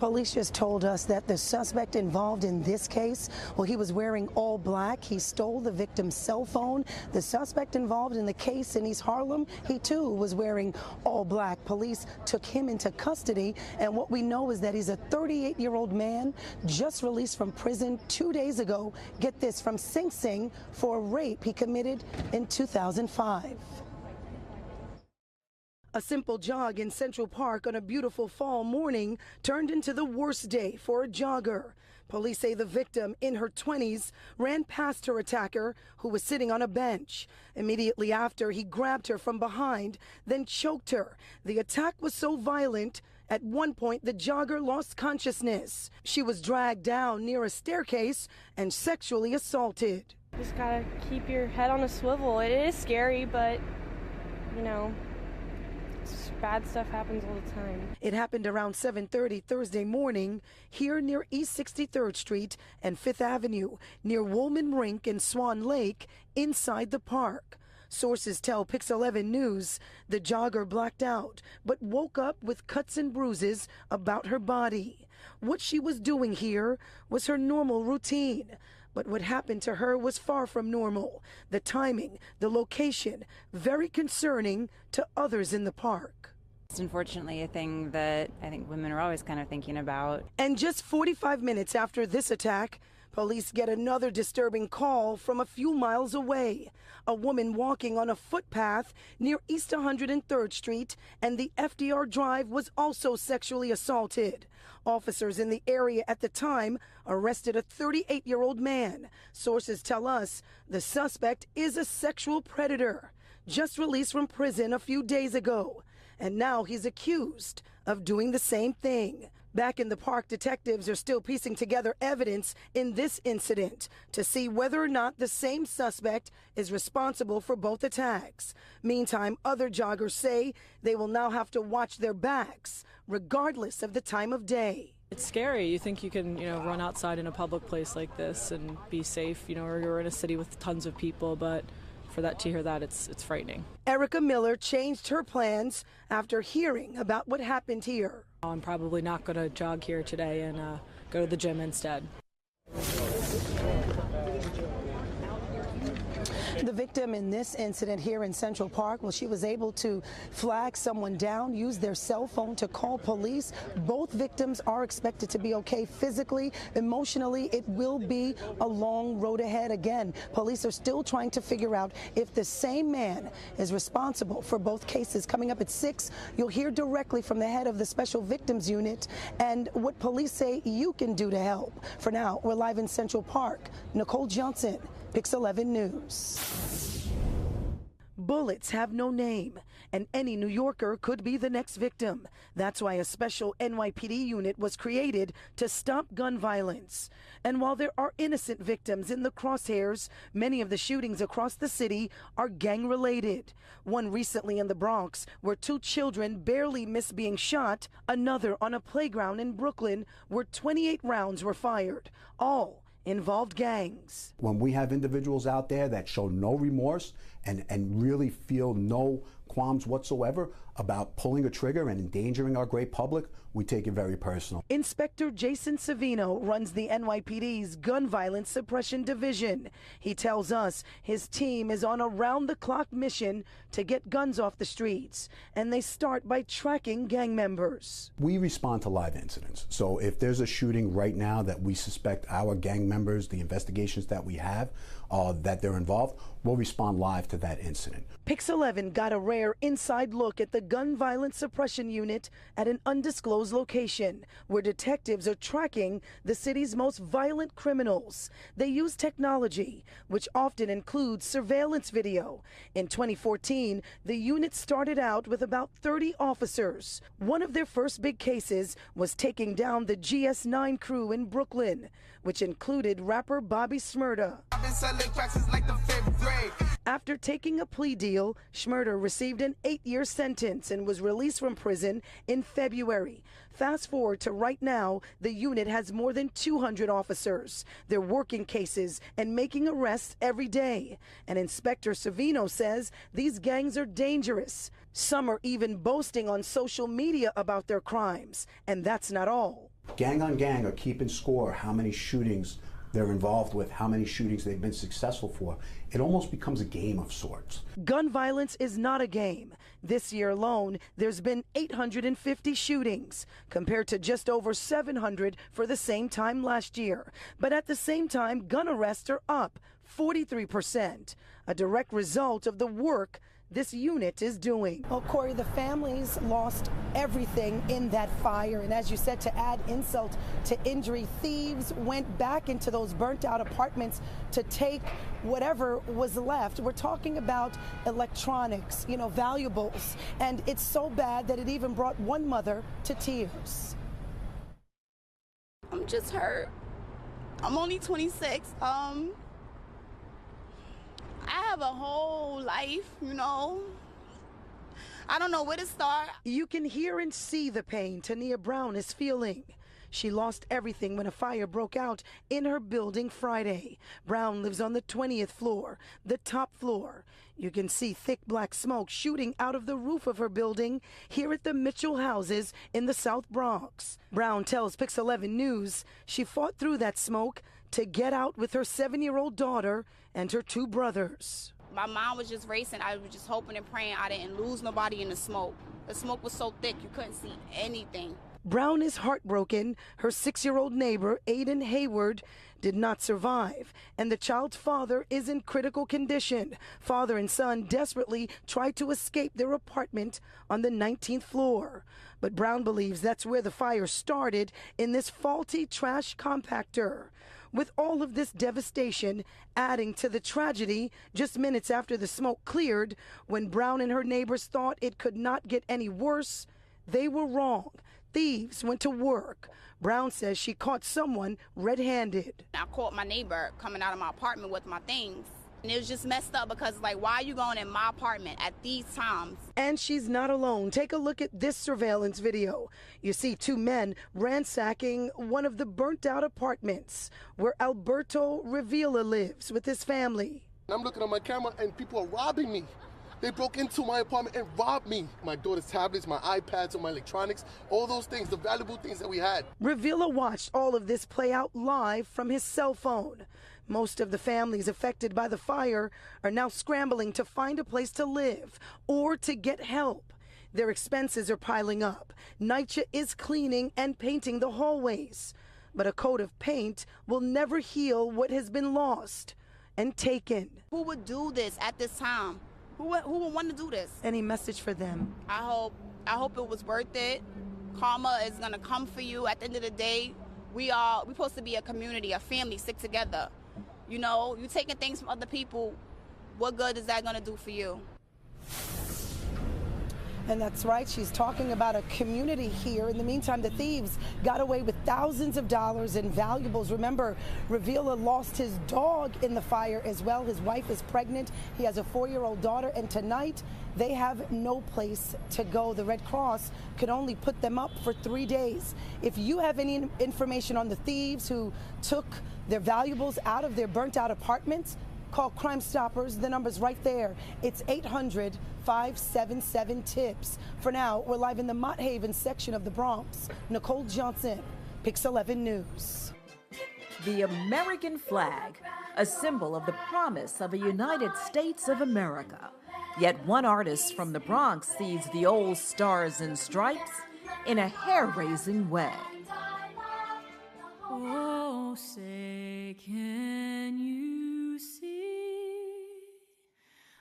Police just told us that the suspect involved in this case, well, he was wearing all black. He stole the victim's cell phone. The suspect involved in the case in East Harlem, he too was wearing all black. Police took him into custody, and what we know is that he's a 38-year-old man just released from prison 2 days ago. Get this, from Sing Sing for a rape he committed in 2005. A simple jog in Central Park on a beautiful fall morning turned into the worst day for a jogger. Police say the victim, in her 20s, ran past her attacker, who was sitting on a bench. Immediately after, he grabbed her from behind, then choked her. The attack was so violent, at one point, the jogger lost consciousness. She was dragged down near a staircase and sexually assaulted. Just gotta keep your head on a swivel. It is scary, but, you know, bad stuff happens all the time. It happened around 7:30 Thursday morning here near East 63rd Street and 5th Avenue, near Woolman Rink and Swan Lake, inside the park. Sources tell Pix 11 News the jogger blacked out, but woke up with cuts and bruises about her body. What she was doing here was her normal routine. But what happened to her was far from normal. The timing, the location, very concerning to others in the park. It's unfortunately a thing that I think women are always kind of thinking about. And just 45 minutes after this attack, police get another disturbing call from a few miles away. A woman walking on a footpath near East 103rd Street and the FDR Drive was also sexually assaulted. Officers in the area at the time arrested a 38-year-old man. Sources tell us the suspect is a sexual predator, just released from prison a few days ago. And now he's accused of doing the same thing. Back in the park, detectives are still piecing together evidence in this incident to see whether or not the same suspect is responsible for both attacks. Meantime, other joggers say they will now have to watch their backs, regardless of the time of day. It's scary. You think you can, run outside in a public place like this and be safe, or you're in a city with tons of people, but to hear that, it's frightening. Erica Miller changed her plans after hearing about what happened here. I'm probably not going to jog here today and go to the gym instead. The victim in this incident here in Central Park, well, she was able to flag someone down, use their cell phone to call police. Both victims are expected to be okay physically, emotionally. It will be a long road ahead. Again, police are still trying to figure out if the same man is responsible for both cases. Coming up at 6, you'll hear directly from the head of the Special Victims Unit and what police say you can do to help. For now, we're live in Central Park. Nicole Johnson, Pix 11 News. Bullets have no name, and any New Yorker could be the next victim. That's why a special NYPD unit was created to stop gun violence. And while there are innocent victims in the crosshairs, many of the shootings across the city are gang-related. One recently in the Bronx, where 2 children barely missed being shot. Another on a playground in Brooklyn, where 28 rounds were fired. All involved gangs. When we have individuals out there that show no remorse and really feel no qualms whatsoever about pulling a trigger and endangering our great public, we take it very personal. Inspector Jason Savino runs the NYPD's Gun Violence Suppression Division. He tells us his team is on a round-the-clock mission to get guns off the streets, and they start by tracking gang members. We respond to live incidents. So if there's a shooting right now that we suspect our gang members, the investigations that we have, that they're involved, we'll respond live to that incident. Pix 11 got a rare inside look at the Gun Violence Suppression Unit at an undisclosed location where detectives are tracking the city's most violent criminals. They use technology, which often includes surveillance video. In 2014, the unit started out with about 30 officers. One of their first big cases was taking down the GS9 crew in Brooklyn, which included rapper Bobby Shmurda. After taking a plea deal, Shmurda received an 8-year sentence and was released from prison in February. Fast forward to right now, the unit has more than 200 officers. They're working cases and making arrests every day. And Inspector Savino says these gangs are dangerous. Some are even boasting on social media about their crimes. And that's not all. Gang on gang are keeping score how many shootings they're involved with, how many shootings they've been successful for. It almost becomes a game of sorts. Gun violence is not a game. This year alone, there's been 850 shootings, compared to just over 700 for the same time last year. But at the same time, gun arrests are up 43%, a direct result of the work this unit is doing. Well, Corey, the families lost everything in that fire. And as you said, to add insult to injury, thieves went back into those burnt out apartments to take whatever was left. We're talking about electronics, valuables. And it's so bad that it even brought one mother to tears. I'm just hurt. I'm only 26. I have a whole life, I don't know where to start. You can hear and see the pain Tania Brown is feeling. She lost everything when a fire broke out in her building Friday. Brown lives on the 20th floor, the top floor. You can see thick black smoke shooting out of the roof of her building here at the Mitchell houses in the South Bronx. Brown tells Pix 11 News she fought through that smoke to get out with her 7-year-old daughter and her 2 brothers. My mind was just racing. I was just hoping and praying I didn't lose nobody in the smoke. The smoke was so thick you couldn't see anything. Brown is heartbroken. Her 6-year-old neighbor, Aiden Hayward, did not survive, and the child's father is in critical condition. Father and son desperately tried to escape their apartment on the 19th floor. But Brown believes that's where the fire started, in this faulty trash compactor. With all of this devastation adding to the tragedy, just minutes after the smoke cleared, when Brown and her neighbors thought it could not get any worse, they were wrong. Thieves went to work. Brown says she caught someone red-handed. I caught my neighbor coming out of my apartment with my things. And it was just messed up because, why are you going in my apartment at these times? And she's not alone. Take a look at this surveillance video. You see 2 men ransacking one of the burnt-out apartments where Alberto Revilla lives with his family. I'm looking at my camera and people are robbing me. They broke into my apartment and robbed me. My daughter's tablets, my iPads, and my electronics, all those things, the valuable things that we had. Revilla watched all of this play out live from his cell phone. Most of the families affected by the fire are now scrambling to find a place to live or to get help. Their expenses are piling up. NYCHA is cleaning and painting the hallways. But a coat of paint will never heal what has been lost and taken. Who would do this at this time? Who would want to do this? Any message for them? I hope it was worth it. Karma is gonna come for you. At the end of the day, we're supposed to be a community, a family, stick together. You're taking things from other people. What good is that gonna do for you? And that's right, she's talking about a community here. In the meantime, the thieves got away with thousands of dollars in valuables. Remember, Revilla lost his dog in the fire as well. His wife is pregnant. He has a 4-year-old daughter, and tonight they have no place to go. The Red Cross could only put them up for 3 days. If you have any information on the thieves who took their valuables out of their burnt-out apartments, call Crime Stoppers. The number's right there. It's 800-577-TIPS. For now, we're live in the Mott Haven section of the Bronx. Nicole Johnson, Pix 11 News. The American flag, a symbol of the promise of a United States of America. Yet one artist from the Bronx sees the old stars and stripes in a hair-raising way. Oh, say, can you see?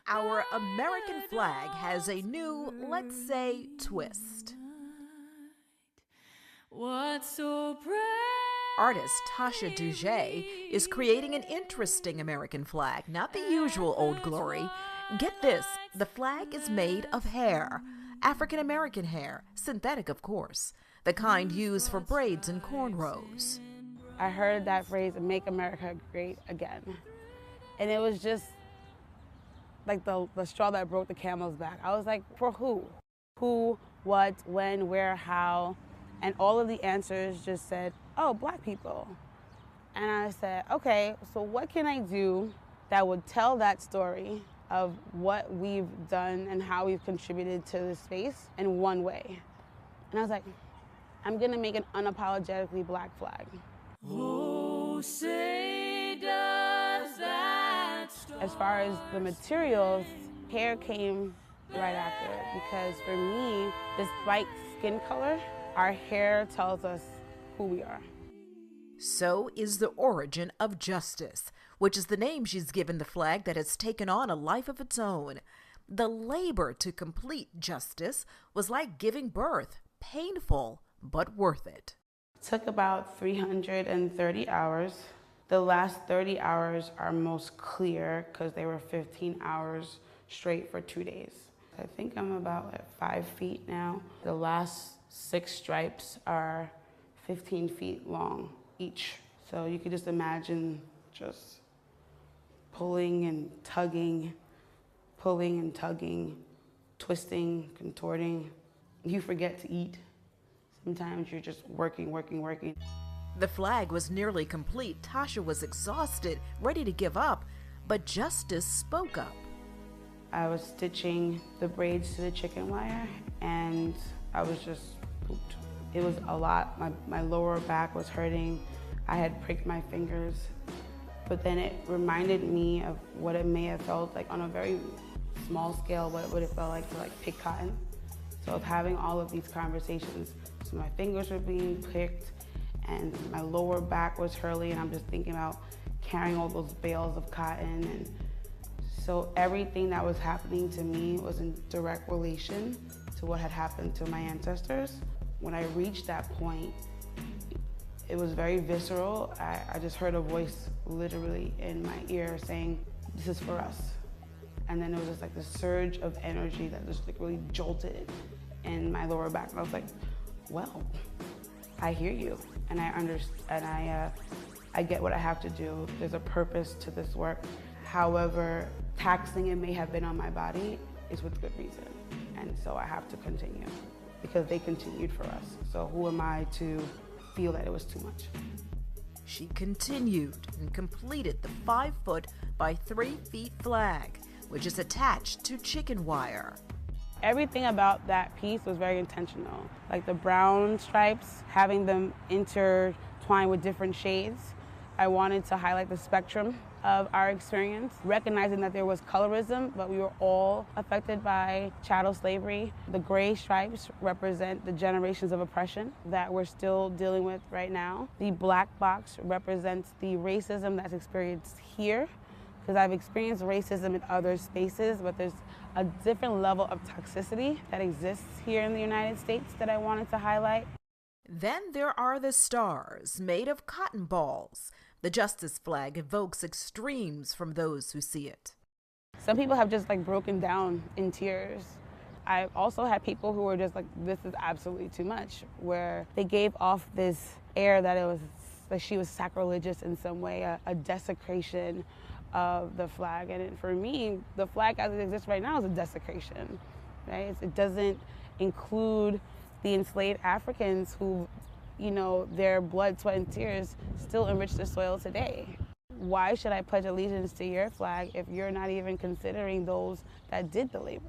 Our American flag has a new, let's say, twist. What's so bright? Artist Tasha Duget is creating an interesting American flag, not the usual Old Glory. Get this, the flag is made of hair, African American hair, synthetic of course, the kind used for braids and cornrows. I heard that phrase, "Make America Great Again." And it was just like the straw that broke the camel's back. I was like, for who? Who, what, when, where, how? And all of the answers just said, oh, Black people. And I said, okay, so what can I do that would tell that story of what we've done and how we've contributed to the space in one way? And I was like, I'm gonna make an unapologetically black flag. Oh, say does that star As far as the materials, hair came right after, because for me, despite skin color, our hair tells us who we are. So is the origin of Justice, which is the name she's given the flag that has taken on a life of its own. The labor to complete Justice was like giving birth, painful, but worth it. It took about 330 hours. The last 30 hours are most clear because they were 15 hours straight for 2 days. I think I'm about at 5 feet now. The last 6 stripes are 15 feet long each. So you could just imagine just pulling and tugging, twisting, contorting. You forget to eat. Sometimes you're just working. The flag was nearly complete. Tasha was exhausted, ready to give up, but Justice spoke up. I was stitching the braids to the chicken wire, and I was just pooped. It was a lot. My lower back was hurting. I had pricked my fingers, but then it reminded me of what it may have felt like on a very small scale, what it felt like to pick cotton. So of having all of these conversations, so my fingers were being pricked and my lower back was hurting, and I'm just thinking about carrying all those bales of cotton. And so everything that was happening to me was in direct relation to what had happened to my ancestors. When I reached that point, it was very visceral. I just heard a voice literally in my ear saying, "This is for us." And then it was just like this surge of energy that just like really jolted in my lower back. And I was like, well, I hear you, and I understand, and I get what I have to do. There's a purpose to this work. However taxing it may have been on my body is with good reason. And so I have to continue because they continued for us. So who am I to feel that it was too much? She continued and completed the 5-foot by 3 feet flag, which is attached to chicken wire. Everything about that piece was very intentional. Like the brown stripes, having them intertwined with different shades. I wanted to highlight the spectrum of our experience, recognizing that there was colorism, but we were all affected by chattel slavery. The gray stripes represent the generations of oppression that we're still dealing with right now. The black box represents the racism that's experienced here, because I've experienced racism in other spaces, but there's a different level of toxicity that exists here in the United States that I wanted to highlight. Then there are the stars, made of cotton balls. The Justice flag evokes extremes from those who see it. Some people have just broken down in tears. I've also had people who were just like, this is absolutely too much, where they gave off this air that it was like she was sacrilegious in some way, a desecration of the flag. And for me, the flag as it exists right now is a desecration, right? It doesn't include the enslaved Africans who, their blood, sweat, and tears still enrich the soil today. Why should I pledge allegiance to your flag if you're not even considering those that did the labor?